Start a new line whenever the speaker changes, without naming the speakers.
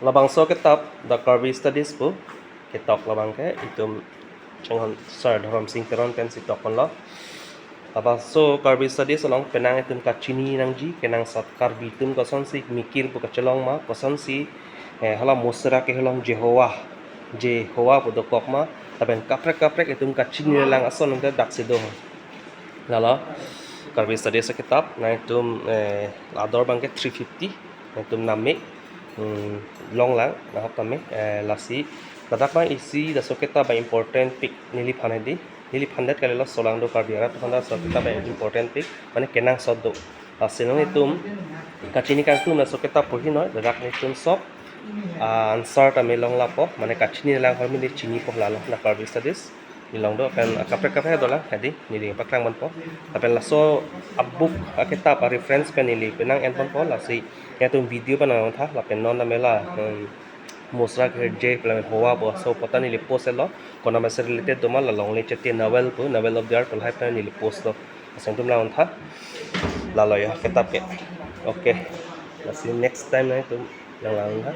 labang so kitab the Karbi Studies po kitab labang ke itu jangan sar dharam sing teron pen sitok kon lo labang so Karbi Studies along penang itum kachini nangji kenangsot Karbi tum koson si mikir po kachelong ma koson si hala musra ke halong Jehovah po dokok ma taben kaprek itum kachini lang ason nang dak sido lalo Karbi Studies sa kitab na itum ador bangke 350 na itum nami long lang na kami lasi dadak bang isi da so kitab ba important pick nili phandet kali lo solang do Karbi ara thanda so kitab ba important pick mane kenangsot do asinong itum kachini kang tum na so kitab purhi noy dadak ni tum sob answer kami long lapo mane kachini lang kami ni chini po lalo na Karbi Studies nilong do kan kaprek dola hadi nili paklang man po apen laso abuk kitab reference pen nili penang en po lasi ya tum video pa na tha lapen non na mela musra ke je plan hoa po so pata nili post lo kona mas related to mal long le chete novel of the art hai pa nili post lo asang tum laun tha lalo ya kitab ke okay lasi next time na tum yang laun tha